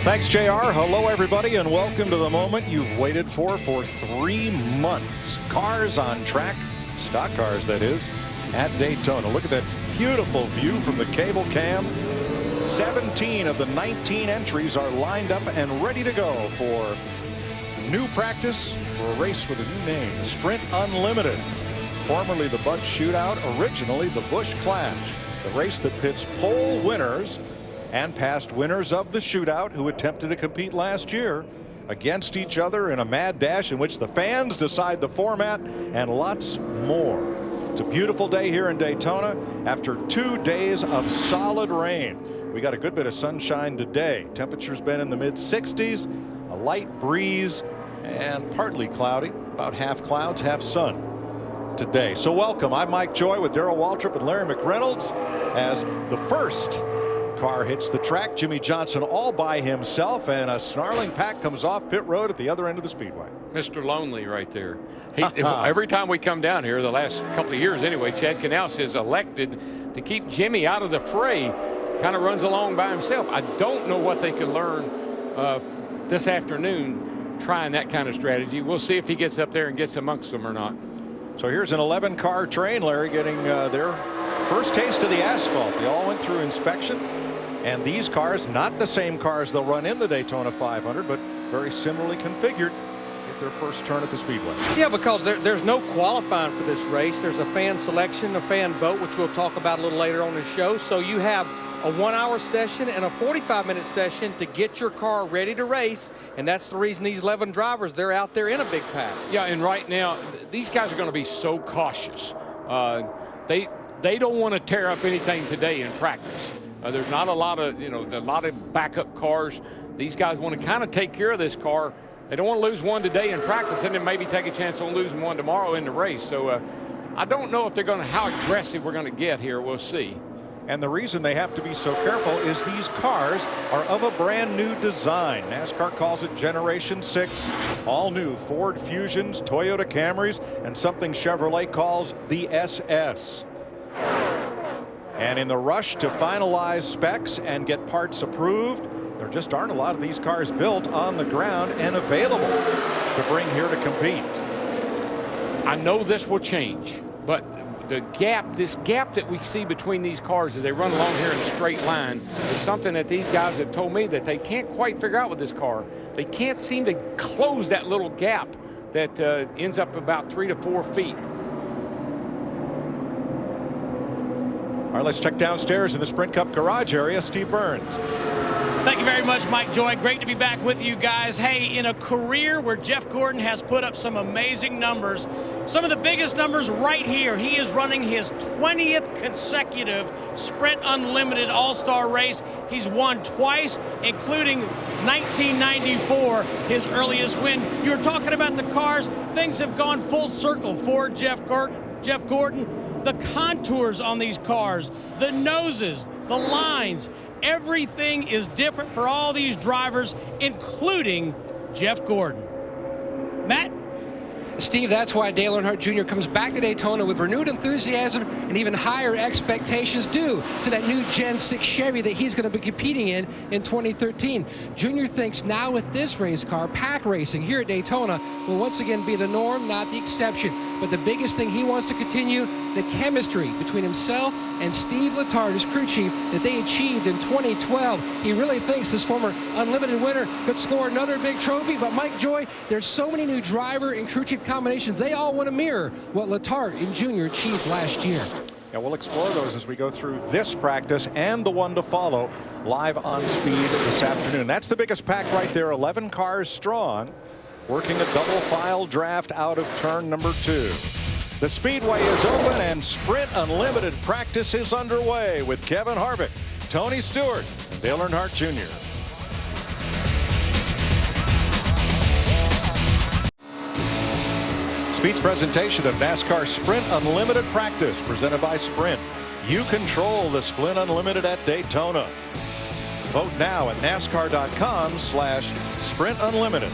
Thanks, JR. Hello, everybody, and welcome to the moment you've waited for 3 months. Cars on track, stock cars, that is, at Daytona. Look at that beautiful view from the cable cam. 17 of the 19 entries are lined up and ready to go for new practice for a race with a new name, the Sprint Unlimited. Formerly the Bud Shootout, originally the Busch Clash, the race that pits pole winners and past winners of the shootout who attempted to compete last year against each other in a mad dash in which the fans decide the format and lots more. It's a beautiful day here in Daytona after 2 days of solid rain. We got a good bit of sunshine today. Temperature's been in the mid-60s, a light breeze, and partly cloudy, about half clouds, half sun today. So welcome. I'm Mike Joy with Darrell Waltrip and Larry McReynolds as the first car hits the track. Jimmy Johnson all by himself, and a snarling pack comes off pit road at the other end of the speedway. Mr. Lonely right there. Every time we come down here, the last couple of years anyway, Chad Canals has elected to keep Jimmy out of the fray. Kind of runs along by himself. I don't know what they can learn this afternoon trying that kind of strategy. We'll see if he gets up there and gets amongst them or not. So here's an 11-car train, Larry, getting their first taste of the asphalt. They all went through inspection. And these cars, not the same cars they'll run in the Daytona 500, but very similarly configured, get their first turn at the Speedway. Yeah, because there's no qualifying for this race. There's a fan selection, a fan vote, which we'll talk about a little later on in the show. So you have a 1-hour session and a 45-minute session to get your car ready to race. And that's the reason these 11 drivers, they're out there in a big pack. Yeah, and right now, these guys are going to be so cautious. They don't want to tear up anything today in practice. There's not a lot of backup cars. These guys want to kind of take care of this car. They don't want to lose one today in practice and then maybe take a chance on losing one tomorrow in the race. So I don't know if they're going to, how aggressive we're going to get here. We'll see. And the reason they have to be so careful is these cars are of a brand new design. NASCAR calls it Generation 6. All new Ford Fusions, Toyota Camrys, and something Chevrolet calls the SS. And in the rush to finalize specs and get parts approved, there just aren't a lot of these cars built on the ground and available to bring here to compete. I know this will change, but this gap that we see between these cars as they run along here in a straight line is something that these guys have told me that they can't quite figure out with this car. They can't seem to close that little gap that ends up about 3 to 4 feet. All right, let's check downstairs in the Sprint Cup garage area. Steve Burns. Thank you very much, Mike Joy. Great to be back with you guys. Hey, in a career where Jeff Gordon has put up some amazing numbers, some of the biggest numbers right here, he is running his 20th consecutive Sprint Unlimited All-Star race. He's won twice, including 1994, his earliest win. You were talking about the cars. Things have gone full circle for Jeff Gordon. The contours on these cars, the noses, the lines, everything is different for all these drivers, including Jeff Gordon. Matt? Steve, that's why Dale Earnhardt Jr. comes back to Daytona with renewed enthusiasm and even higher expectations due to that new Gen 6 Chevy that he's going to be competing in 2013. Jr. thinks now with this race car, pack racing here at Daytona will once again be the norm, not the exception. But the biggest thing he wants to continue, the chemistry between himself and Steve Letarte, his crew chief, that they achieved in 2012. He really thinks this former Unlimited winner could score another big trophy. But Mike Joy, there's so many new driver and crew chief combinations. They all want to mirror what Letarte and Jr. achieved last year. Yeah, we'll explore those as we go through this practice and the one to follow live on Speed this afternoon. That's the biggest pack right there, 11 cars strong, working a double file draft out of turn number 2. The Speedway is open and Sprint Unlimited practice is underway with Kevin Harvick, Tony Stewart, and Dale Earnhardt Jr. Speed's presentation of NASCAR Sprint Unlimited practice presented by Sprint. You control the Sprint Unlimited at Daytona. Vote now at NASCAR.com/Sprint Unlimited.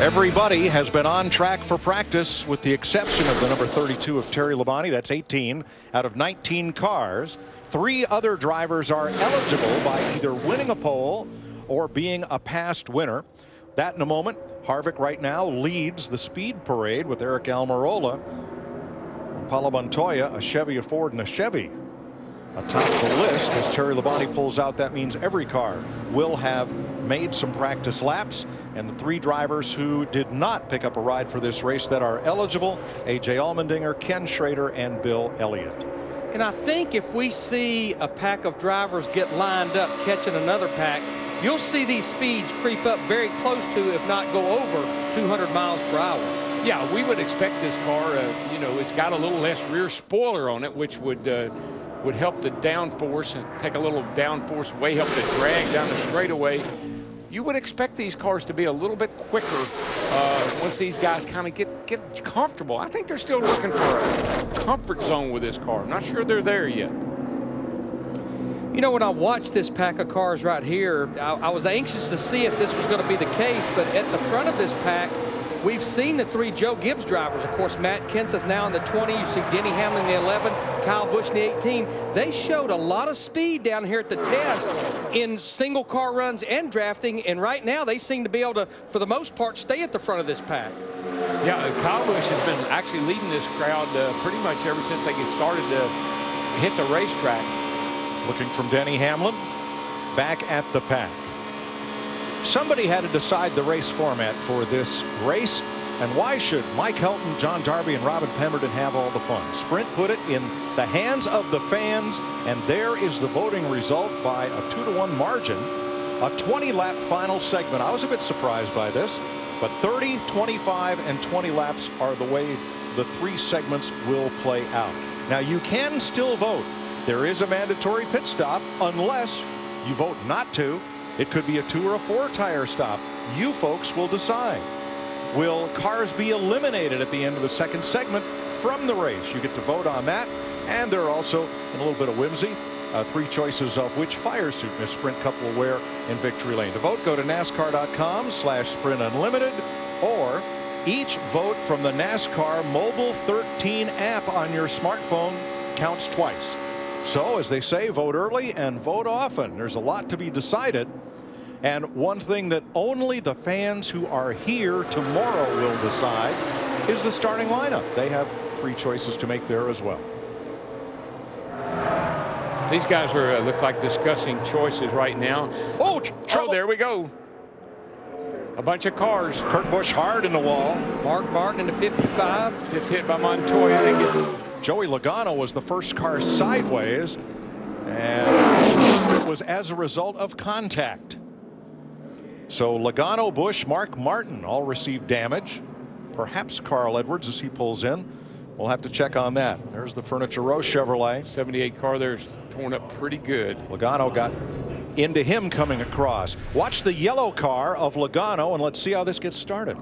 Everybody has been on track for practice with the exception of the number 32 of Terry Labonte. That's 18 out of 19 cars. 3 other drivers are eligible by either winning a pole or being a past winner. That in a moment. Harvick right now leads the speed parade with Eric Almirola and Paulo Montoya, a Chevy, a Ford, and a Chevy atop the list. As Terry Labonte pulls out, that means every car will have made some practice laps, and the 3 drivers who did not pick up a ride for this race that are eligible: A.J. Allmendinger, Ken Schrader, and Bill Elliott. And I think if we see a pack of drivers get lined up catching another pack, you'll see these speeds creep up very close to, if not go over, 200 miles per hour. Yeah, we would expect this car, you know, it's got a little less rear spoiler on it, which would help the downforce and take a little downforce away, help the drag down the straightaway. You would expect these cars to be a little bit quicker once these guys kind of get comfortable. I think they're still looking for a comfort zone with this car. I'm not sure they're there yet. You know, when I watched this pack of cars right here, I was anxious to see if this was going to be the case, but at the front of this pack, we've seen the 3 Joe Gibbs drivers. Of course, Matt Kenseth now in the 20. You see Denny Hamlin in the 11, Kyle Busch in the 18. They showed a lot of speed down here at the test in single car runs and drafting, and right now they seem to be able to, for the most part, stay at the front of this pack. Yeah, Kyle Busch has been actually leading this crowd pretty much ever since they get started to hit the racetrack. Looking from Denny Hamlin back at the pack. Somebody had to decide the race format for this race, and why should Mike Helton, John Darby, and Robin Pemberton have all the fun? Sprint put it in the hands of the fans, and there is the voting result by a 2-to-1 margin. A 20-lap final segment. I was a bit surprised by this, but 30, 25, and 20 laps are the way the 3 segments will play out. Now, you can still vote. There is a mandatory pit stop unless you vote not to. It could be a 2 or a 4 tire stop. You folks will decide. Will cars be eliminated at the end of the 2nd segment from the race? You get to vote on that. And there are also, in a little bit of whimsy, 3 choices of which fire suit Miss Sprint Cup will wear in Victory Lane. To vote, go to NASCAR.com/SprintUnlimited, or each vote from the NASCAR Mobile 13 app on your smartphone counts twice. So, as they say, vote early and vote often. There's a lot to be decided. And one thing that only the fans who are here tomorrow will decide is the starting lineup. They have 3 choices to make there as well. These guys are look like discussing choices right now. Oh, trouble. Oh, there we go. A bunch of cars. Kurt Busch hard in the wall. Mark Martin in the 55. Gets hit by Montoya. Then gets Joey Logano was the first car sideways, and it was as a result of contact. So Logano, Busch, Mark Martin all received damage. Perhaps Carl Edwards as he pulls in. We'll have to check on that. There's the Furniture Row Chevrolet. 78 car there's torn up pretty good. Logano got into him coming across. Watch the yellow car of Logano, and let's see how this gets started.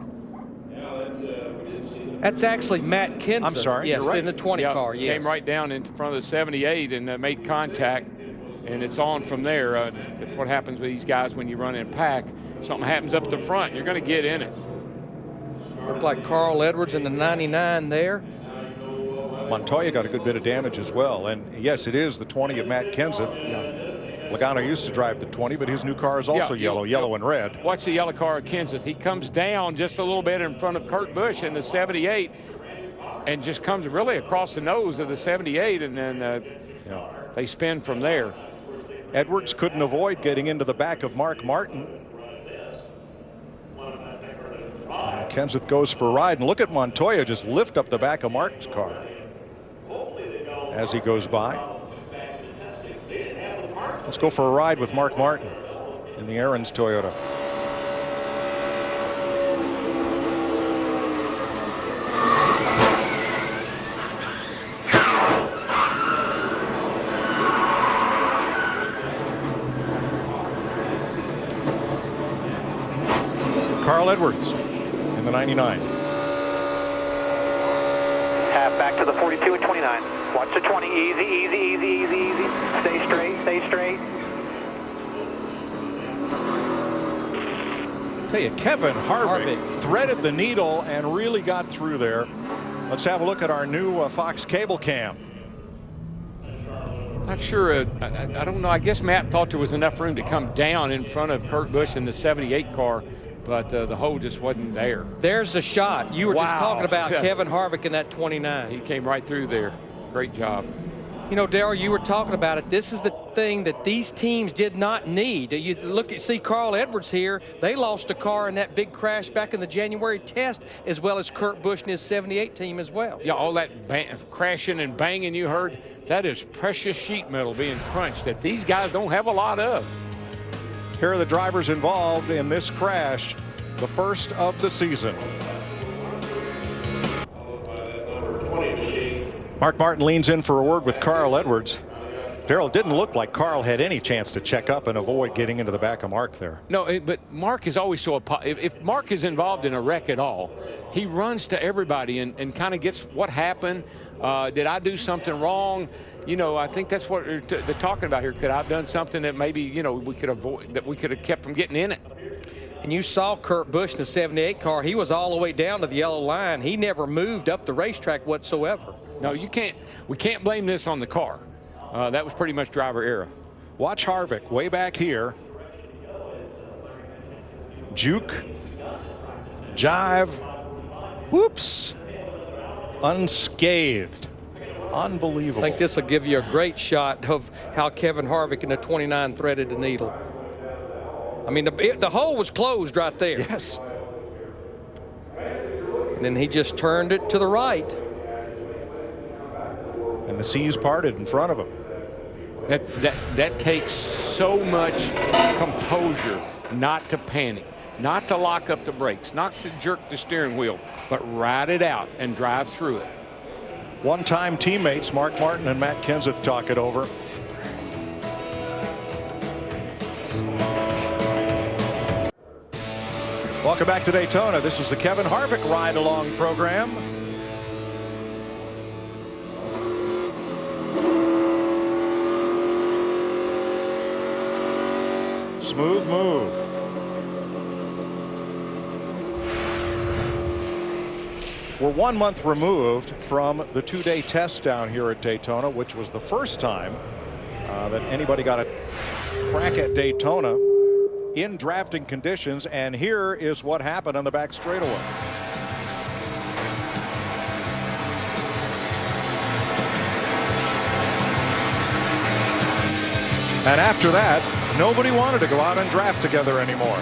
That's actually Matt Kenseth. I'm sorry, yes, you're right. in the 20 car. Yes. Came right down in front of the 78 and made contact, and it's on from there. That's what happens with these guys when you run in a pack. If something happens up the front, you're going to get in it. Looked like Carl Edwards in the 99 there. Montoya got a good bit of damage as well, and yes, it is the 20 of Matt Kenseth. Logano used to drive the 20, but his new car is also yellow and red. Watch the yellow car of Kenseth. He comes down just a little bit in front of Kurt Busch in the 78 and just comes really across the nose of the 78, and then they spin from there. Edwards couldn't avoid getting into the back of Mark Martin. Kenseth goes for a ride, and look at Montoya just lift up the back of Mark's car as he goes by. Let's go for a ride with Mark Martin in the Aaron's Toyota. Carl Edwards in the 99. Half back to the 42 and 29. Watch the 20. Easy, easy, easy, easy, easy. Stay straight, stay straight. Tell you, Kevin Harvick threaded the needle and really got through there. Let's have a look at our new Fox cable cam. Not sure. I don't know. I guess Matt thought there was enough room to come down in front of Kurt Busch in the 78 car, but the hole just wasn't there. There's the shot. You were just talking about Kevin Harvick in that 29. He came right through there. Great job. You know, Darrell, you were talking about it. This is the thing that these teams did not need. You see Carl Edwards here. They lost a car in that big crash back in the January test, as well as Kurt Busch and his 78 team as well. Yeah, all that crashing and banging you heard, that is precious sheet metal being crunched that these guys don't have a lot of. Here are the drivers involved in this crash, the first of the season. Mark Martin leans in for a word with Carl Edwards. Darrell, didn't look like Carl had any chance to check up and avoid getting into the back of Mark there. No, but Mark is always so, if Mark is involved in a wreck at all, he runs to everybody and kind of gets what happened. Did I do something wrong? You know, I think that's what they're talking about here. Could I have done something that maybe, you know, we could avoid, that we could have kept from getting in it? And you saw Kurt Busch in the 78 car. He was all the way down to the yellow line. He never moved up the racetrack whatsoever. No, you can't. We can't blame this on the car. That was pretty much driver error. Watch Harvick way back here. Juke. Jive. Whoops. Unscathed. Unbelievable. I think this will give you a great shot of how Kevin Harvick in the 29 threaded the needle. I mean, the hole was closed right there. Yes. And then he just turned it to the right. And the seas parted in front of him. That takes so much composure not to panic, not to lock up the brakes, not to jerk the steering wheel, but ride it out and drive through it. One-time teammates Mark Martin and Matt Kenseth talk it over. Welcome back to Daytona. This is the Kevin Harvick ride-along program. Smooth move. We're 1 month removed from the two-day test down here at Daytona, which was the first time that anybody got a crack at Daytona in drafting conditions. And here is what happened on the back straightaway. And after that, nobody wanted to go out and draft together anymore.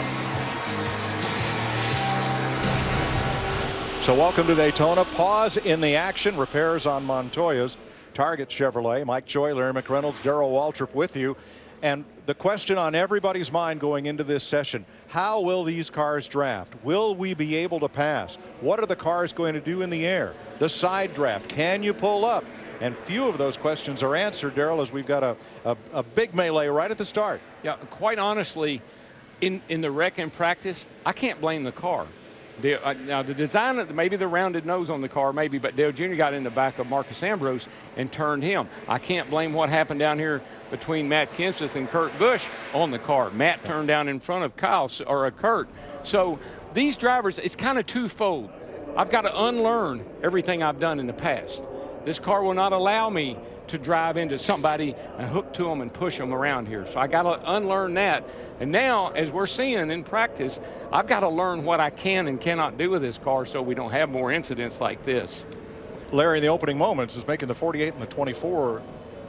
So welcome to Daytona. Pause in the action. Repairs on Montoya's. Target Chevrolet. Mike Joy, Larry McReynolds, Darrell Waltrip with you. And the question on everybody's mind going into this session, how will these cars draft? Will we be able to pass? What are the cars going to do in the air? The side draft, can you pull up? And few of those questions are answered, Darrell, as we've got a big melee right at the start. Yeah, quite honestly, in the wreck and practice, I can't blame the car. Now, the design, maybe the rounded nose on the car, maybe, but Dale Jr. got in the back of Marcus Ambrose and turned him. I can't blame what happened down here between Matt Kenseth and Kurt Busch on the car. Matt turned down in front of Kurt. So these drivers, it's kind of twofold. I've got to unlearn everything I've done in the past. This car will not allow me to drive into somebody and hook to them and push them around here. So I got to unlearn that. And now, as we're seeing in practice, I've got to learn what I can and cannot do with this car so we don't have more incidents like this. Larry, in the opening moments, is making the 48 and the 24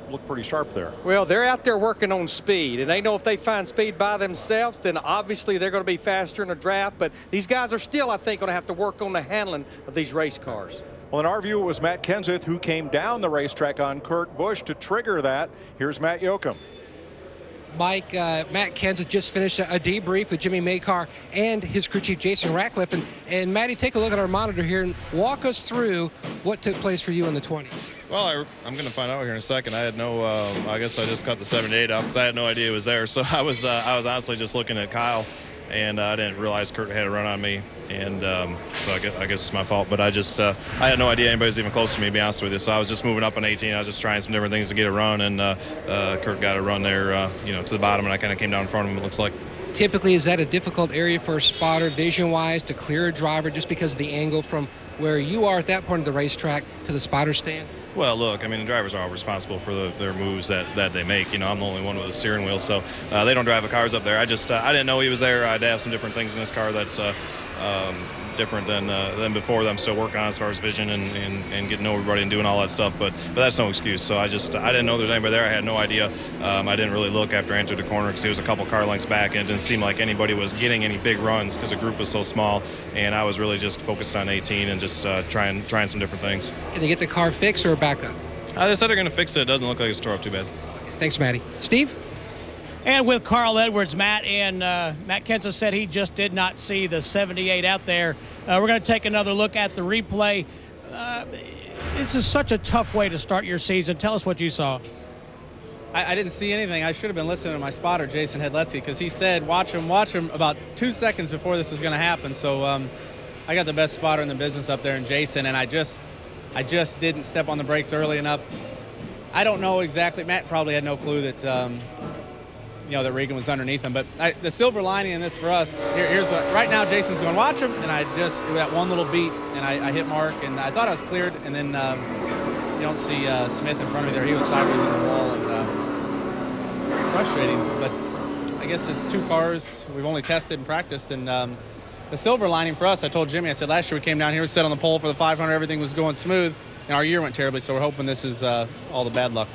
look pretty sharp there. Well, they're out there working on speed, and they know if they find speed by themselves, then obviously they're going to be faster in a draft. But these guys are still, I think, going to have to work on the handling of these race cars. Well, in our view, it was Matt Kenseth who came down the racetrack on Kurt Busch to trigger that. Here's Matt Yoakum. Mike, Matt Kenseth just finished a debrief with Jimmy Makar and his crew chief Jason Ratcliffe. And Matty, take a look at our monitor here and walk us through what took place for you in the 20. Well, I'm going to find out here in a second. I had no, I guess I just cut the 78 off because I had no idea it was there. So I was honestly just looking at Kyle, and I didn't realize Kurt had a run on me. And so I guess it's my fault. But I had no idea anybody was even close to me, to be honest with you. So I was just moving up on 18. I was just trying some different things to get a run. And Kurt got a run there, to the bottom. And I kind of came down in front of him, it looks like. typically, is that a difficult area for a spotter vision-wise to clear a driver just because of the angle from where you are at that point of the racetrack to the spotter stand? Well, look, I mean, the drivers are all responsible for their moves that they make. You know, I'm the only one with a steering wheel, so they don't drive the cars up there. I didn't know he was there. I'd have some different things in this car that's different than before that I'm still working on as far as vision and getting to know everybody and doing all that stuff. But that's no excuse. So I didn't know there was anybody there. I had no idea. I didn't really look after I entered the corner because he was a couple car lengths back, and it didn't seem like anybody was getting any big runs because the group was so small. And I was really just focused on 18 and just trying some different things. Can they get the car fixed or back up? They said they're going to fix it. It doesn't look like it's tore up too bad. Thanks, Matty. Steve? And with Carl Edwards, Matt Kenseth said he just did not see the 78 out there. We're going to take another look at the replay. This is such a tough way to start your season. Tell us what you saw. I didn't see anything. I should have been listening to my spotter, Jason Hedleski, because he said, watch him, about 2 seconds before this was going to happen. So I got the best spotter in the business up there in Jason, and I just didn't step on the brakes early enough. I don't know exactly. Matt probably had no clue that that Regan was underneath him. But the silver lining in this for us, here's what. Right now, Jason's going, watch him, and that one little beat, and I hit Mark, and I thought I was cleared, and then you don't see Smith in front of me there. He was sideways in the wall, and very frustrating. But I guess it's 2 cars. We've only tested and practiced, and the silver lining for us, I told Jimmy, I said last year we came down here, we sat on the pole for the 500, everything was going smooth, and our year went terribly, so we're hoping this is all the bad luck.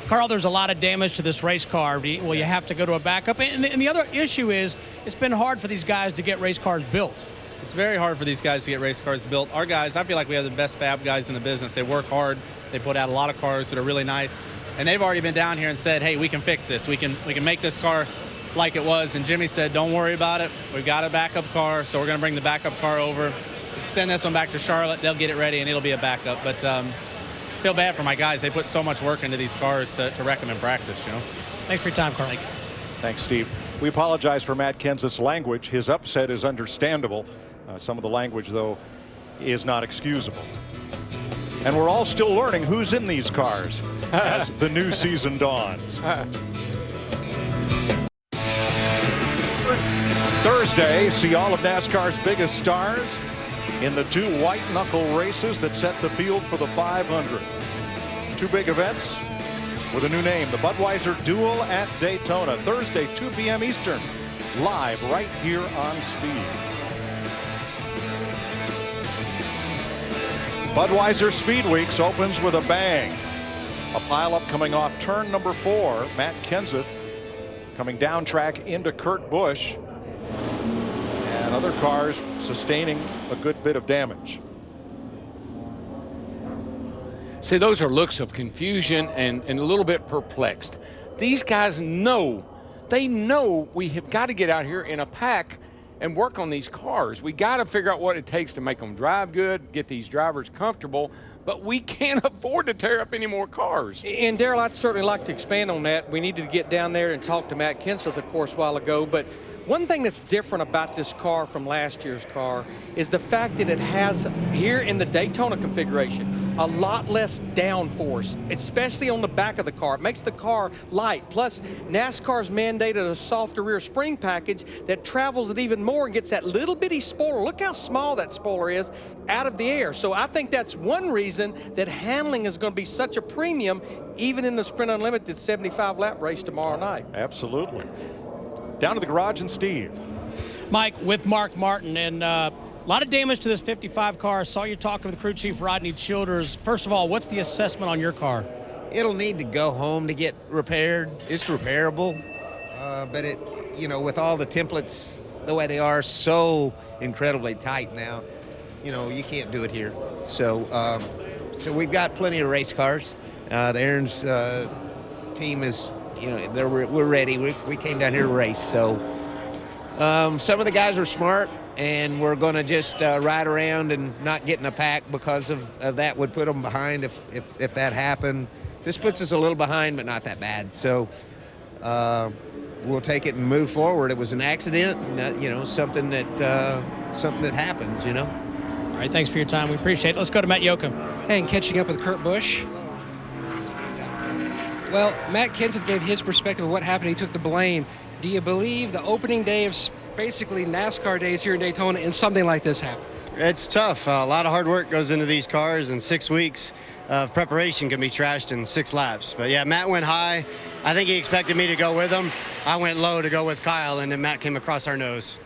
Carl, there's a lot of damage to this race car. Will you have to go to a backup? And the other issue is it's been hard for these guys to get race cars built. It's very hard for these guys to get race cars built. Our guys, I feel like we have the best fab guys in the business. They work hard. They put out a lot of cars that are really nice. And they've already been down here and said, hey, we can fix this. We can make this car like it was. And Jimmy said, don't worry about it. We've got a backup car, so we're going to bring the backup car over. Send this one back to Charlotte. They'll get it ready, and it'll be a backup. But feel bad for my guys. They put so much work into these cars to wreck them in practice, Thanks for your time, Carl. Thanks, Steve. We apologize for Matt Kenseth's language. His upset is understandable. Some of the language, though, is not excusable. And we're all still learning who's in these cars as the new season dawns. Thursday, see all of NASCAR's biggest stars in the 2 white-knuckle races that set the field for the 500. 2 big events with a new name, the Budweiser Duel at Daytona. Thursday, 2 p.m. Eastern, live right here on Speed. Budweiser Speed Weeks opens with a bang. A pileup coming off turn number 4. Matt Kenseth coming down track into Kurt Busch. And other cars sustaining a good bit of damage. See, those are looks of confusion and a little bit perplexed. These guys know, they know we have got to get out here in a pack and work on these cars. We got to figure out what it takes to make them drive good, get these drivers comfortable, but we can't afford to tear up any more cars. And Darrell, I'd certainly like to expand on that. We needed to get down there and talk to Matt Kenseth, of course, a while ago, but one thing that's different about this car from last year's car is the fact that it has, here in the Daytona configuration, a lot less downforce, especially on the back of the car. It makes the car light. Plus, NASCAR's mandated a softer rear spring package that travels it even more and gets that little bitty spoiler. Look how small that spoiler is out of the air. So I think that's one reason that handling is going to be such a premium, even in the Sprint Unlimited 75-lap race tomorrow night. Absolutely. Down to the garage and Steve. Mike, with Mark Martin, and a lot of damage to this 55 car. I saw you talking with crew chief Rodney Childers. First of all, what's the assessment on your car? It'll need to go home to get repaired. It's repairable, but it, with all the templates the way they are, so incredibly tight now, you can't do it here. So, so we've got plenty of race cars. The Aaron's team is. We're ready. We came down here to race. So some of the guys are smart, and we're going to just ride around and not get in a pack because of that would put them behind if that happened. This puts us a little behind, but not that bad. So we'll take it and move forward. It was an accident, something that happens, All right, thanks for your time. We appreciate it. Let's go to Matt Yoakum. And catching up with Kurt Busch. Well, Matt Kenseth gave his perspective of what happened. He took the blame. Do you believe the opening day of basically NASCAR days here in Daytona and something like this happens? It's tough. A lot of hard work goes into these cars, and 6 weeks of preparation can be trashed in 6 laps. But yeah, Matt went high. I think he expected me to go with him. I went low to go with Kyle, and then Matt came across our nose.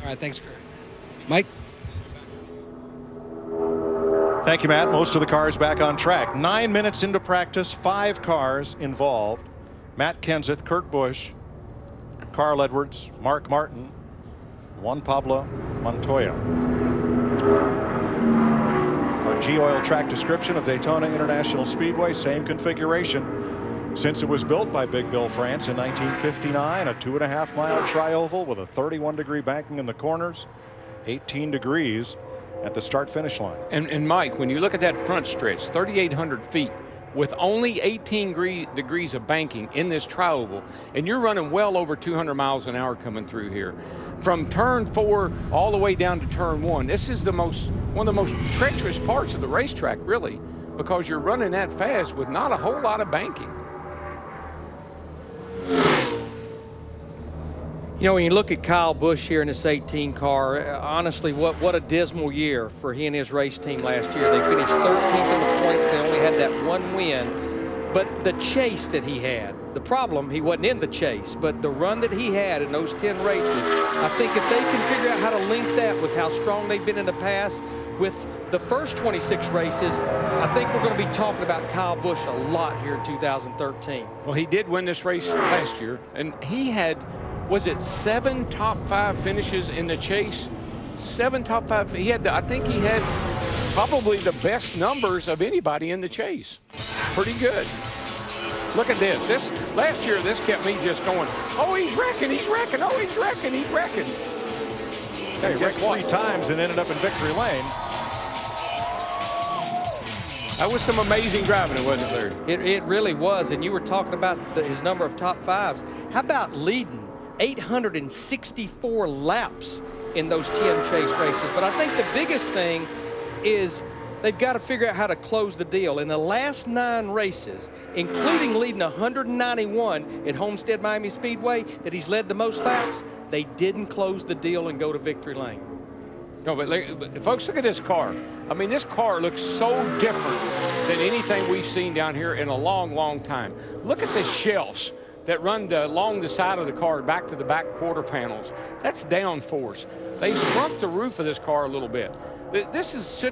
All right, thanks, Kurt. Mike? Thank you, Matt. Most of the cars back on track. 9 minutes into practice, 5 cars involved. Matt Kenseth, Kurt Busch, Carl Edwards, Mark Martin, Juan Pablo Montoya. Our G-Oil track description of Daytona International Speedway, same configuration since it was built by Big Bill France in 1959. A 2.5-mile tri-oval with a 31-degree banking in the corners, 18 degrees at the start-finish line. And Mike, when you look at that front stretch, 3,800 feet, with only 18 degrees of banking in this tri-oval, and you're running well over 200 miles an hour coming through here. From turn 4 all the way down to turn 1, this is one of the most treacherous parts of the racetrack, really, because you're running that fast with not a whole lot of banking. You know, when you look at Kyle Busch here in this 18 car, honestly, what a dismal year for he and his race team last year. They finished 13th in the points. They only had that one win. But the chase that he had, the problem, he wasn't in the chase, but the run that he had in those 10 races, I think if they can figure out how to link that with how strong they've been in the past, with the first 26 races, I think we're going to be talking about Kyle Busch a lot here in 2013. Well, he did win this race last year, and he had, was it 7 top 5 finishes in the chase? 7 top 5. He had, I think he had probably the best numbers of anybody in the chase. Pretty good. Look at this. Last year, this kept me just going, oh, he's wrecking, oh, he's wrecking, he's wrecking. He wrecked 3 times and ended up in victory lane. That was some amazing driving, it wasn't there? It really was, and you were talking about his number of top 5s. How about leading 864 laps in those 10 chase races? But I think the biggest thing is they've got to figure out how to close the deal. In the last 9 races, including leading 191 at Homestead Miami Speedway, that he's led the most laps, they didn't close the deal and go to victory lane. No, but folks, look at this car. I mean, this car looks so different than anything we've seen down here in a long, long time. Look at the shelves that run along the side of the car back to the back quarter panels. That's downforce. They shrunk the roof of this car a little bit. This is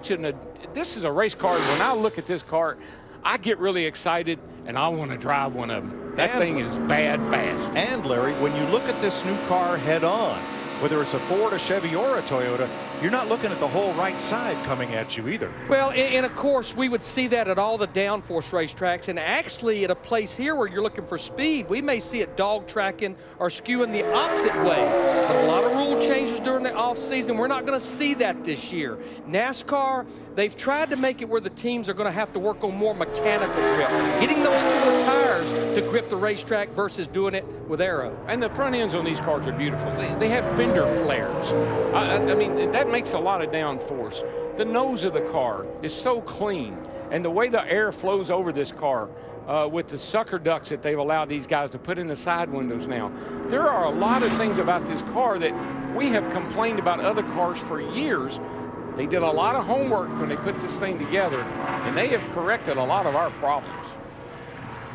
a race car. When I look at this car, I get really excited and I want to drive one of them. That thing is bad fast. And Larry, when you look at this new car head on, whether it's a Ford, a Chevy, or a Toyota, you're not looking at the whole right side coming at you either. Well, and of course, we would see that at all the downforce racetracks, and actually at a place here where you're looking for speed, we may see it dog tracking or skewing the opposite way. But a lot of rule changes during the off season. We're not going to see that this year. NASCAR, they've tried to make it where the teams are going to have to work on more mechanical grip, getting those 4 tires to grip the racetrack versus doing it with aero. And the front ends on these cars are beautiful. They have fender flares. I mean, that makes a lot of downforce. The nose of the car is so clean, and the way the air flows over this car with the sucker ducts that they've allowed these guys to put in the side windows now. There are a lot of things about this car that we have complained about other cars for years. They did a lot of homework when they put this thing together, and they have corrected a lot of our problems.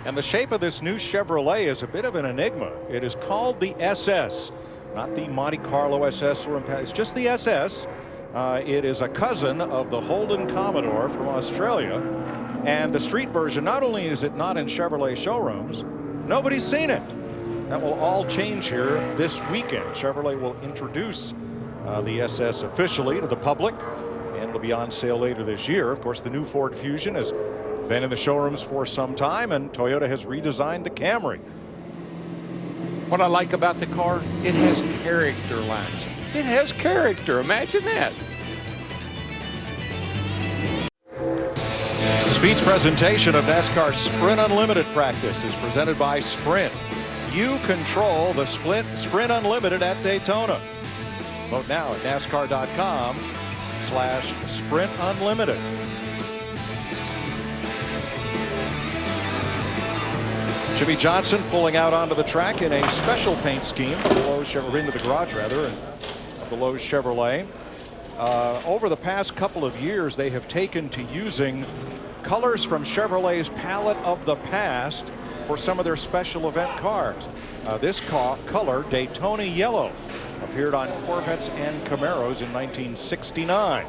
And the shape of this new Chevrolet is a bit of an enigma. It is called the SS, not the Monte Carlo SS, or it's just the SS. It is a cousin of the Holden Commodore from Australia. And the street version, not only is it not in Chevrolet showrooms, nobody's seen it. That will all change here this weekend. Chevrolet will introduce the SS officially to the public, and it'll be on sale later this year. Of course, the new Ford Fusion has been in the showrooms for some time, and Toyota has redesigned the Camry. What I like about the car, it has character, Lance. It has character. Imagine that. Speed's presentation of NASCAR Sprint Unlimited practice is presented by Sprint. You control the Sprint Unlimited at Daytona. Vote now at NASCAR.com/Sprint Unlimited. Jimmy Johnson pulling out onto the track in a special paint scheme of the Lowe's Chevrolet, into the garage rather, of the Lowe's Chevrolet. Over the past couple of years, they have taken to using colors from Chevrolet's palette of the past for some of their special event cars. This color, Daytona yellow, appeared on Corvettes and Camaros in 1969.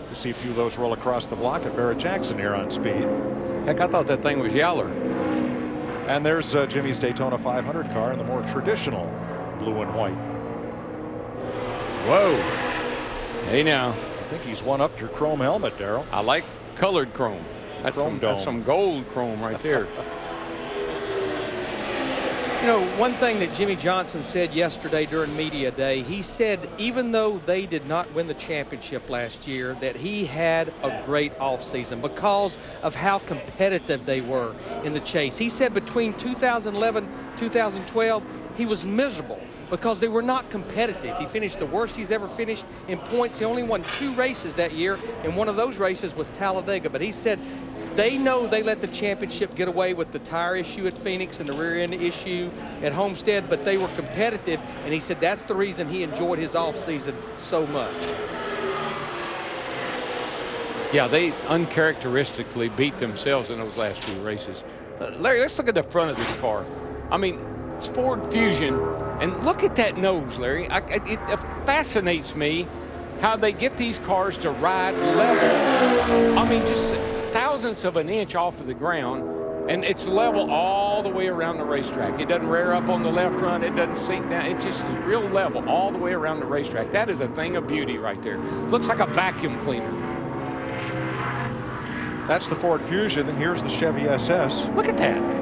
You see a few of those roll across the block at Barrett-Jackson here on Speed. Heck, I thought that thing was yeller. And there's Jimmy's Daytona 500 car in the more traditional blue and white. Whoa. Hey now. I think he's one-upped your chrome helmet, Darrell. I like colored chrome. That's some gold chrome right there. You know, one thing that Jimmy Johnson said yesterday during media day, he said even though they did not win the championship last year, that he had a great offseason because of how competitive they were in the chase. He said between 2011, 2012, he was miserable because they were not competitive. He finished the worst he's ever finished in points. He only won 2 races that year, and one of those races was Talladega. But he said they know they let the championship get away with the tire issue at Phoenix and the rear end issue at Homestead, but they were competitive, and he said that's the reason he enjoyed his offseason so much. Yeah, they uncharacteristically beat themselves in those last 2 races. Larry, let's look at the front of this car. I mean, it's Ford Fusion, and look at that nose, Larry. It fascinates me how they get these cars to ride level. I mean, just thousandths of an inch off of the ground, and it's level all the way around the racetrack. It doesn't rear up on the left front. It doesn't sink down. It just is real level all the way around the racetrack. That is a thing of beauty right there. Looks like a vacuum cleaner. That's the Ford Fusion, and here's the Chevy SS. Look at that.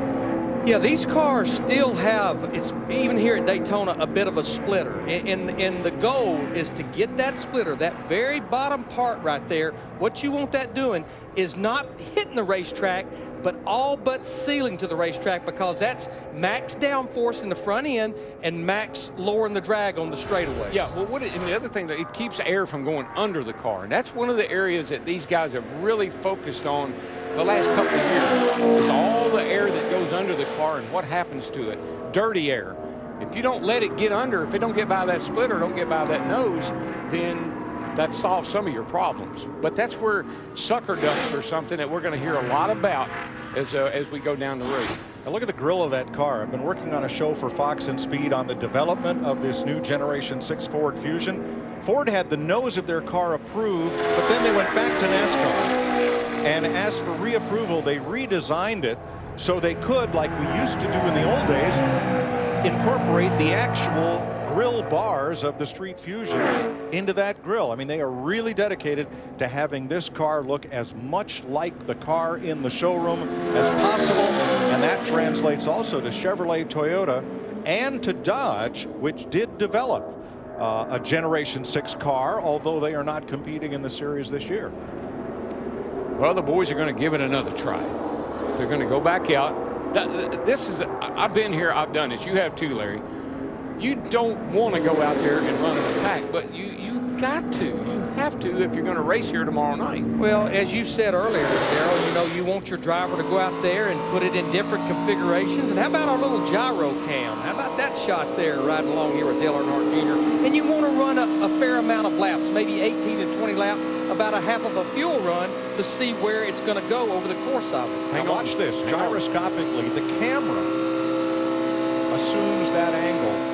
Yeah, these cars still have, it's even here at Daytona, a bit of a splitter. And the goal is to get that splitter, that very bottom part right there. What you want that doing is not hitting the racetrack, but all but sealing to the racetrack, because that's max downforce in the front end and max lowering the drag on the straightaways. Yeah, well, and the other thing, it keeps air from going under the car. And that's one of the areas that these guys have really focused on the last couple of years, is all the air that goes under the car and what happens to it. Dirty air. If you don't let it get under, if it don't get by that splitter, don't get by that nose, then that solves some of your problems. But that's where sucker ducts are something that we're going to hear a lot about as we go down the road. Now look at the grill of that car. I've been working on a show for Fox and Speed on the development of this new Generation 6 Ford Fusion. Ford had the nose of their car approved, but then they went back to NASCAR and asked for reapproval. They redesigned it so they could, like we used to do in the old days, incorporate the actual grill bars of the Street Fusion into that grill. I mean, they are really dedicated to having this car look as much like the car in the showroom as possible, and that translates also to Chevrolet, Toyota, and to Dodge, which did develop a Generation 6 car, although they are not competing in the series this year. Well, the boys are going to give it another try. They're going to go back out. I've been here, I've done this. You have too, Larry. You don't want to go out there and run an attack, but you've got to. You have to if you're going to race here tomorrow night. Well, as you said earlier, Darrell, you know, you want your driver to go out there and put it in different configurations. And how about our little gyro cam? How about that shot there riding along here with Dale Earnhardt Jr.? And you want to run a fair amount of laps, maybe 18 to 20 laps, about a half of a fuel run to see where it's going to go over the course of it. Now watch this. Gyroscopically, the camera assumes that angle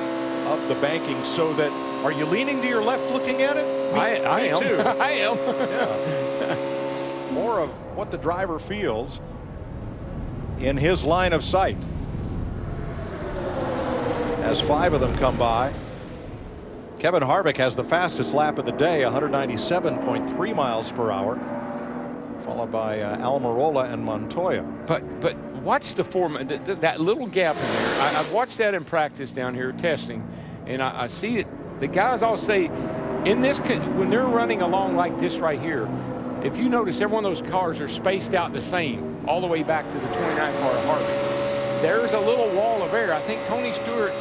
of the banking so that, are you leaning to your left looking at it? I am. Too. I am. Yeah. More of what the driver feels in his line of sight. As 5 of them come by. Kevin Harvick has the fastest lap of the day, 197.3 miles per hour, followed by Almirola and Montoya. But watch the form, that little gap in there. I've watched that in practice down here testing, and I see it. The guys all say, in this, when they're running along like this right here, if you notice, every one of those cars are spaced out the same all the way back to the 29 car of Harvick. There's a little wall of air. I think Tony Stewart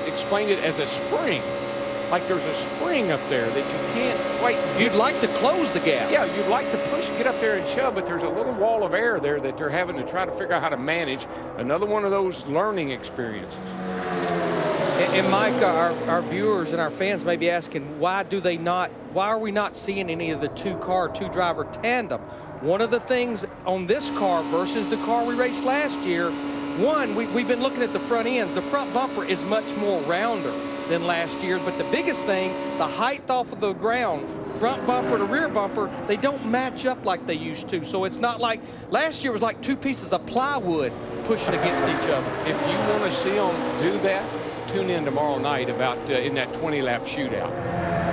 explained it as a spring. like there's a spring up there that you can't quite. You'd like to close the gap. Yeah, you'd like to push, get up there and shove, but there's a little wall of air there that they're having to try to figure out how to manage. Another one of those learning experiences. And Mike, our viewers and our fans may be asking, why are we not seeing any of the two-driver tandem? One of the things on this car versus the car we raced last year, one, we've been looking at the front ends. The front bumper is much more rounder than last year's, but the biggest thing, the height off of the ground, front bumper to rear bumper, they don't match up like they used to. So it's not like, last year was like two pieces of plywood pushing against each other. If you want to see them do that, tune in tomorrow night about in that 20-lap shootout.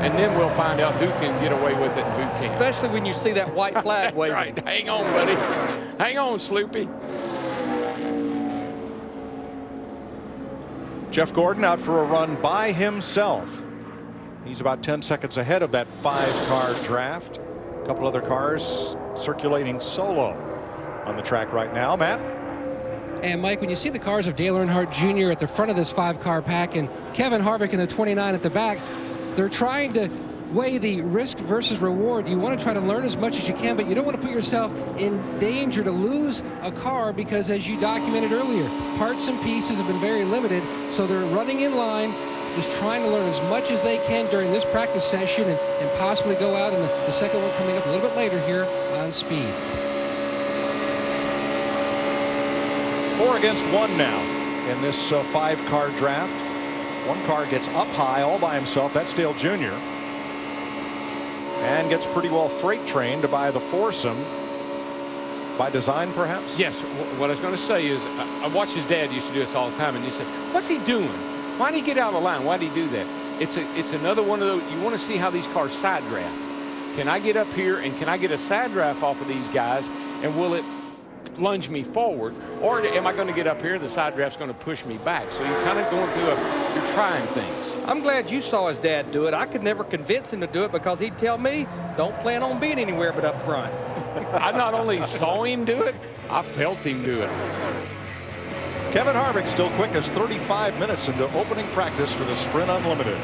And then we'll find out who can get away with it and who can't. Especially when you see that white flag waving. Right. Hang on, buddy. Hang on, Sloopy. Jeff Gordon out for a run by himself. He's about 10 seconds ahead of that 5-car draft. A couple other cars circulating solo on the track right now. Matt? And Mike, when you see the cars of Dale Earnhardt Jr. at the front of this 5-car pack and Kevin Harvick in the 29 at the back, they're trying to weigh the risk versus reward. You want to try to learn as much as you can, but you don't want to put yourself in danger to lose a car because, as you documented earlier, parts and pieces have been very limited, so they're running in line, just trying to learn as much as they can during this practice session and possibly go out in the second one coming up a little bit later here on speed. 4 against 1 now in this 5-car draft. One car gets up high all by himself. That's Dale Jr. And gets pretty well freight trained by the foursome. By design, perhaps? Yes. What I was going to say is I watched his dad used to do this all the time, and he said, what's he doing? Why did he get out of line? Why did he do that? It's another one of those. You want to see how these cars side draft. Can I get up here and can I get a side draft off of these guys, and will it lunge me forward, or am I going to get up here, the side draft's going to push me back? So you're kind of going through you're trying things. I'm glad you saw his dad do it. I could never convince him to do it because he'd tell me, don't plan on being anywhere but up front. I not only saw him do it, I felt him do it. Kevin Harvick still quick as 35 minutes into opening practice for the Sprint Unlimited.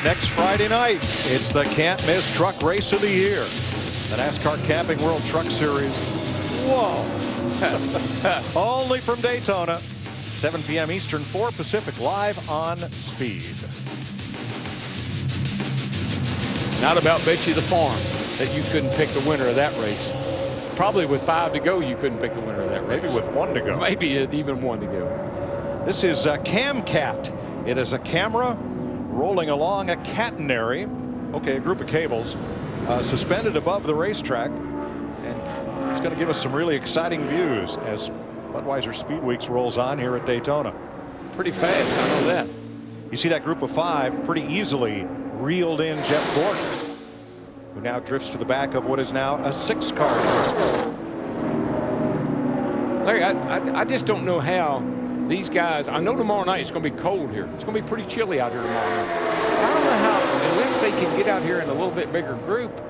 Next Friday night, it's the can't miss truck race of the year. The NASCAR Camping World Truck Series. Whoa. Only from Daytona. 7 p.m. Eastern, 4 Pacific, live on Speed. Not about bet you the farm that you couldn't pick the winner of that race. Probably with 5 to go, you couldn't pick the winner of that race. Maybe with 1 to go. Maybe even 1 to go. This is CamCat. It is a camera rolling along a catenary. Okay, a group of cables suspended above the racetrack. And it's going to give us some really exciting views as Budweiser Speed Weeks rolls on here at Daytona. Pretty fast, I know that. You see that group of 5 pretty easily reeled in Jeff Gordon, who now drifts to the back of what is now a 6-car. Larry, I just don't know how these guys, I know tomorrow night it's going to be cold here. It's going to be pretty chilly out here tomorrow night. I don't know how, unless they can get out here in a little bit bigger group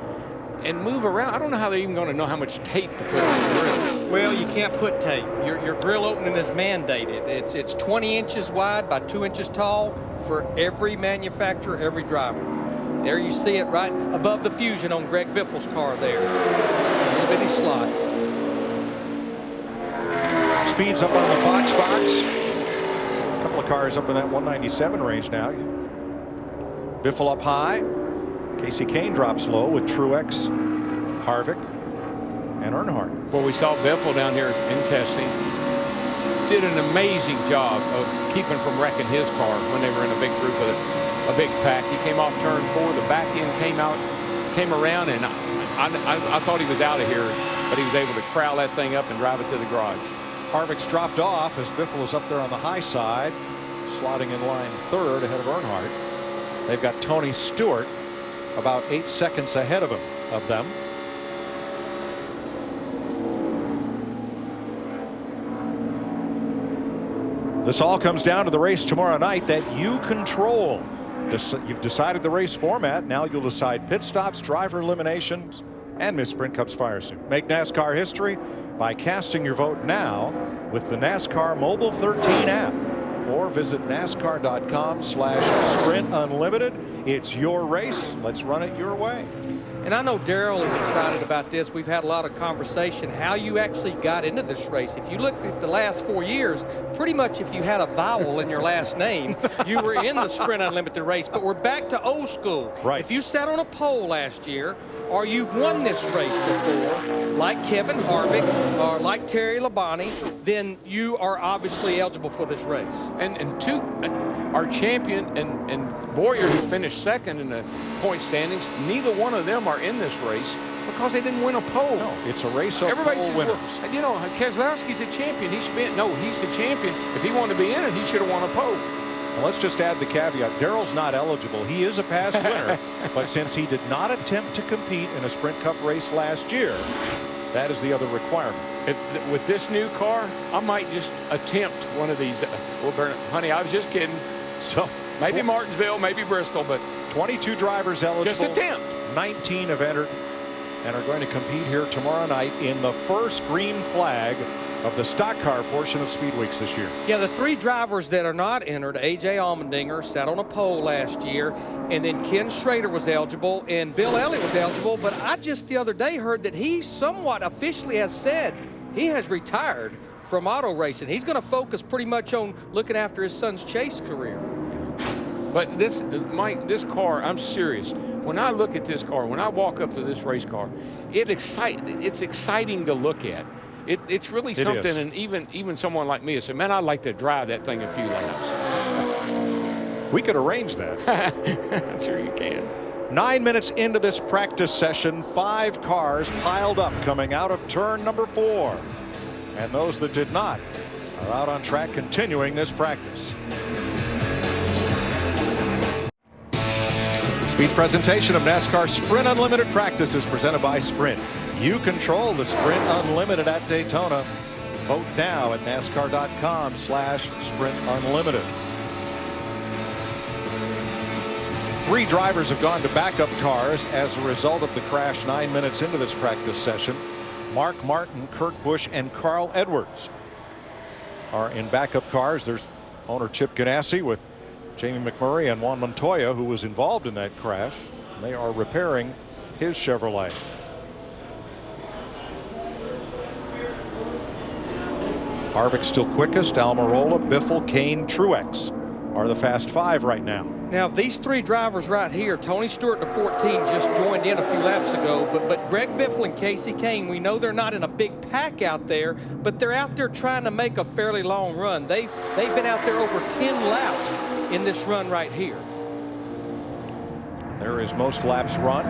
and move around, I don't know how they're even going to know how much tape to put on the grill. Well, you can't put tape. Your grill opening is mandated. It's 20 inches wide by 2 inches tall for every manufacturer, every driver. There you see it right above the Fusion on Greg Biffle's car there. A little bitty slot. Speeds up on the Fox box. A couple of cars up in that 197 range now. Biffle up high. Casey Kane drops low with Truex, Harvick, and Earnhardt. Well, we saw Biffle down here in testing. Did an amazing job of keeping from wrecking his car when they were in a big group of a big pack. He came off turn 4. The back end came around, and I thought he was out of here, but he was able to corral that thing up and drive it to the garage. Harvick's dropped off as Biffle is up there on the high side, slotting in line 3rd ahead of Earnhardt. They've got Tony Stewart about 8 seconds ahead of them. This all comes down to the race tomorrow night that you control. You've decided the race format. Now you'll decide pit stops, driver eliminations, and Miss Sprint Cup's fire suit. Make NASCAR history by casting your vote now with the NASCAR Mobile 13 app or visit NASCAR.com/SprintUnlimited. It's your race. Let's run it your way. And I know Darrell is excited about this. We've had a lot of conversation how you actually got into this race. If you look at the last 4 years, pretty much if you had a vowel in your last name, you were in the Sprint Unlimited race. But we're back to old school. Right. If you sat on a pole last year, or you've won this race before, like Kevin Harvick or like Terry Labonte, then you are obviously eligible for this race. And our champion and Boyer, who finished second in the point standings, neither one of them are in this race because they didn't win a pole. No, it's a race of Everybody pole says, winners. well, you know, Keselowski's a champion. He's the champion. If he wanted to be in it, he should have won a pole. Well, let's just add the caveat. Darrell's not eligible. He is a past winner, but since he did not attempt to compete in a Sprint Cup race last year, that is the other requirement. With this new car, I might just attempt one of these. Well, honey, I was just kidding. So maybe Martinsville, maybe Bristol, but 22 drivers eligible. just attempt. 19 have entered and are going to compete here tomorrow night in the first green flag of the stock car portion of Speed Weeks this year. Yeah, the 3 drivers that are not entered, A.J. Allmendinger sat on a pole last year, and then Ken Schrader was eligible, and Bill Elliott was eligible, but I just the other day heard that he somewhat officially has said he has retired from auto racing. He's going to focus pretty much on looking after his son's chase career. But this, Mike, this car, I'm serious. When I look at this car, when I walk up to this race car, it's exciting to look at. It's really something, and even someone like me said, man, I'd like to drive that thing a few laps. We could arrange that. I'm sure you can. 9 minutes into this practice session, 5 cars piled up coming out of turn number 4. And those that did not are out on track continuing this practice. Speed's presentation of NASCAR Sprint Unlimited Practice is presented by Sprint. You control the Sprint Unlimited at Daytona. Vote now at NASCAR.com/SprintUnlimited. 3 drivers have gone to backup cars as a result of the crash 9 minutes into this practice session. Mark Martin, Kurt Busch, and Carl Edwards are in backup cars. There's owner Chip Ganassi with Jamie McMurray and Juan Montoya, who was involved in that crash. They are repairing his Chevrolet. Harvick still quickest. Almirola, Biffle, Kane, Truex are the fast 5 right now. Now, these 3 drivers right here, Tony Stewart in the 14 just joined in a few laps ago, but Greg Biffle and Casey Kane, we know they're not in a big pack out there, but they're out there trying to make a fairly long run. They've been out there over 10 laps in this run right here. There is most laps run.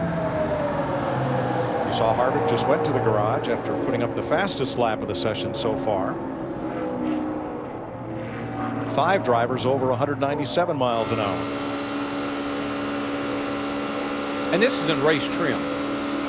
You saw Harvick just went to the garage after putting up the fastest lap of the session so far. 5 drivers over 197 miles an hour. And this is in race trim.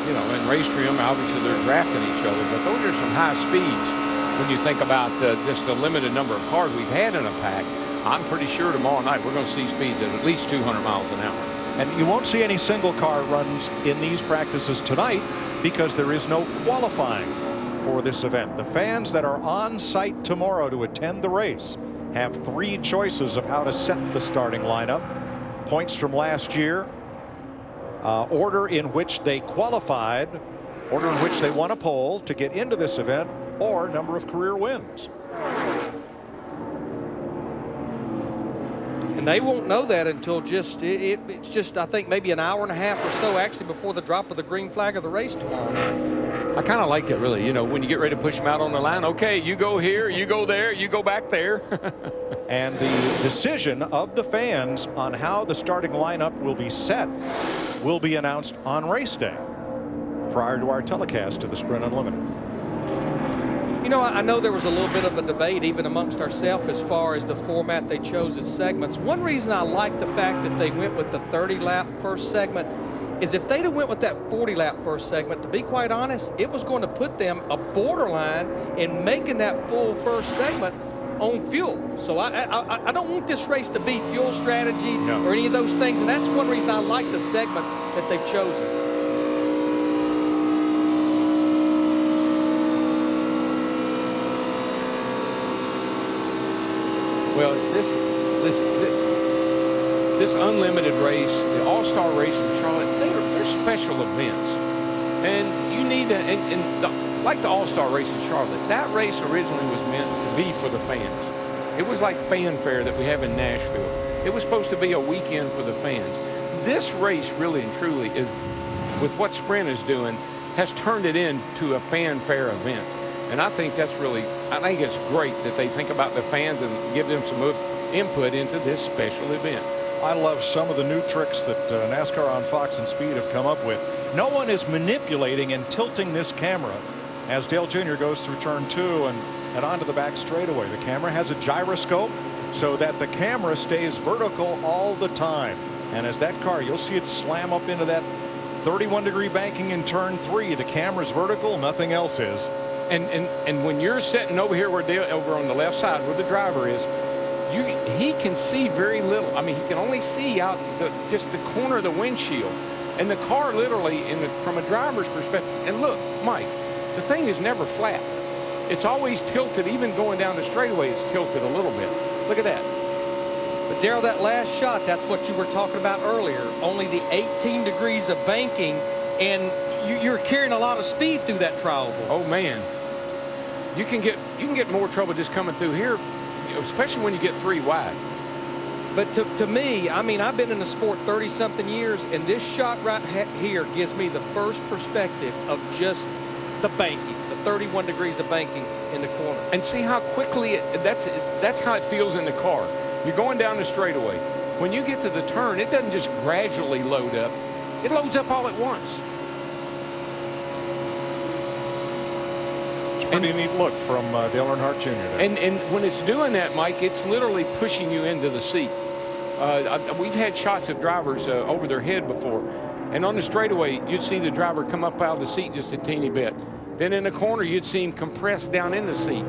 You know, in race trim, obviously they're drafting each other, but those are some high speeds when you think about just the limited number of cars we've had in a pack. I'm pretty sure tomorrow night we're going to see speeds at least 200 miles an hour. And you won't see any single car runs in these practices tonight because there is no qualifying for this event. The fans that are on site tomorrow to attend the race have 3 choices of how to set the starting lineup. Points from last year, order in which they qualified, order in which they won a pole to get into this event, or number of career wins. And they won't know that until it's just, I think, maybe an hour and a half or so actually before the drop of the green flag of the race tomorrow night. I kind of like it, really. You know, when you get ready to push them out on the line, okay, you go here, you go there, you go back there. And the decision of the fans on how the starting lineup will be set will be announced on race day prior to our telecast of the Sprint Unlimited. You know, I know there was a little bit of a debate even amongst ourselves as far as the format they chose as segments. One reason I like the fact that they went with the 30-lap first segment is if they'd have went with that 40-lap first segment, to be quite honest, it was going to put them a borderline in making that full first segment on fuel. So I don't want this race to be fuel strategy or any of those things, and that's one reason I like the segments that they've chosen. Well, this unlimited race, the All-Star race in Charlotte, they're special events. And you need to, like the All-Star race in Charlotte, that race originally was meant to be for the fans. It was like fanfare that we have in Nashville. It was supposed to be a weekend for the fans. This race really and truly is, with what Sprint is doing, has turned it into a fanfare event. And I think that's really, I think it's great that they think about the fans and give them some input into this special event. I love some of the new tricks that NASCAR on Fox and Speed have come up with. No one is manipulating and tilting this camera as Dale Jr. goes through turn 2 and onto the back straightaway. The camera has a gyroscope so that the camera stays vertical all the time. And as that car, you'll see it slam up into that 31-degree banking in turn 3. The camera's vertical, nothing else is. And when you're sitting over here where over on the left side where the driver is, he can see very little. I mean, he can only see out just the corner of the windshield. And the car literally, from a driver's perspective, and look, Mike, the thing is never flat. It's always tilted. Even going down the straightaway, it's tilted a little bit. Look at that. But Darrell, that last shot, that's what you were talking about earlier. Only the 18 degrees of banking, and you're carrying a lot of speed through that tri-oval. Oh man, you can get more trouble just coming through here, especially when you get 3 wide. But to me, I mean, I've been in the sport 30-something years, and this shot right here gives me the first perspective of just the banking, the 31 degrees of banking in the corner. And see how quickly that's how it feels in the car. You're going down the straightaway. When you get to the turn, it doesn't just gradually load up. It loads up all at once. It's a pretty neat look from Dale Earnhardt Jr. there. And when it's doing that, Mike, it's literally pushing you into the seat. We've had shots of drivers over their head before. And on the straightaway, you'd see the driver come up out of the seat just a teeny bit. Then in the corner, you'd see him compress down in the seat.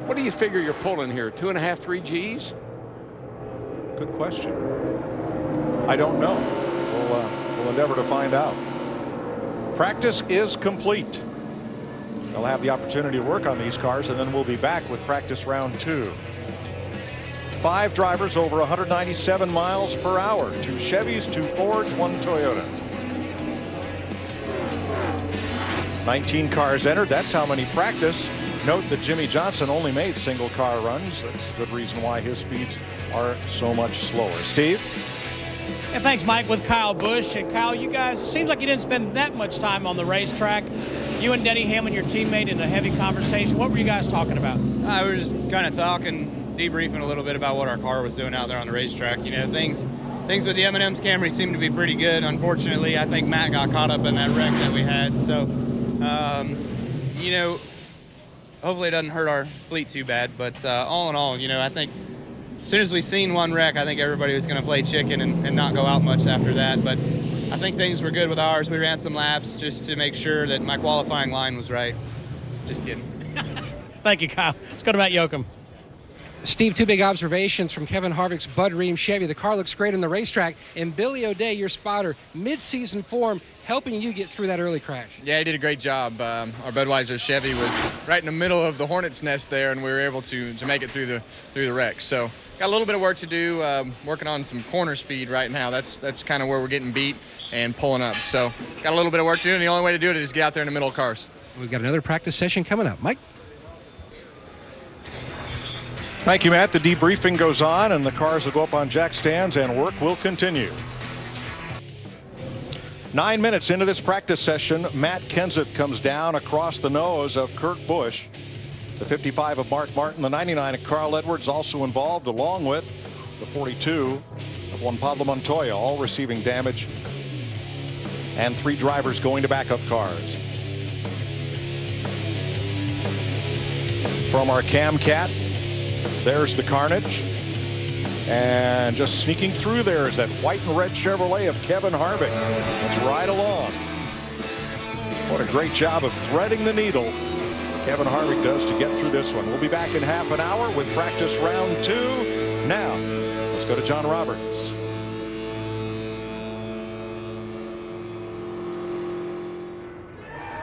What do you figure you're pulling here? 2.5, 3 Gs? Good question. I don't know. We'll endeavor to find out. Practice is complete. They'll have the opportunity to work on these cars, and then we'll be back with practice round 2. 5 drivers over 197 miles per hour. 2 Chevys, 2 Fords, 1 Toyota. 19 cars entered. That's how many practice. Note that Jimmy Johnson only made single car runs. That's a good reason why his speeds are so much slower. Steve? Yeah, thanks, Mike, with Kyle Busch. And Kyle, you guys, it seems like you didn't spend that much time on the racetrack. You and Denny Hamlin, your teammate, in a heavy conversation. What were you guys talking about? We were just kind of talking, debriefing a little bit about what our car was doing out there on the racetrack. You know, things with the M&M's Camry seemed to be pretty good. Unfortunately, I think Matt got caught up in that wreck that we had. So, you know, hopefully it doesn't hurt our fleet too bad. But all in all, you know, I think as soon as we seen one wreck, I think everybody was going to play chicken and not go out much after that. But I think things were good with ours. We ran some laps just to make sure that my qualifying line was right. Just kidding. Thank you, Kyle. Let's go to Matt Yoakum. Steve, 2 big observations from Kevin Harvick's Bud Ream Chevy. The car looks great on the racetrack. And Billy O'Day, your spotter, mid-season form, helping you get through that early crash. Yeah, he did a great job. Our Budweiser Chevy was right in the middle of the hornet's nest there, and we were able to make it through the wreck. So got a little bit of work to do, working on some corner speed right now. That's kind of where we're getting beat and pulling up. So got a little bit of work to do, and the only way to do it is get out there in the middle of cars. We've got another practice session coming up. Mike? Thank you, Matt. The debriefing goes on, and the cars will go up on jack stands, and work will continue. 9 minutes into this practice session, Matt Kenseth comes down across the nose of Kurt Busch. The 55 of Mark Martin, the 99 of Carl Edwards also involved, along with the 42 of Juan Pablo Montoya, all receiving damage, and 3 drivers going to backup cars. From our Cam Cat, there's the carnage. And just sneaking through there is that white and red Chevrolet of Kevin Harvick. Let's ride along. What a great job of threading the needle Kevin Harvick does to get through this one. We'll be back in half an hour with practice round 2. Now, let's go to John Roberts.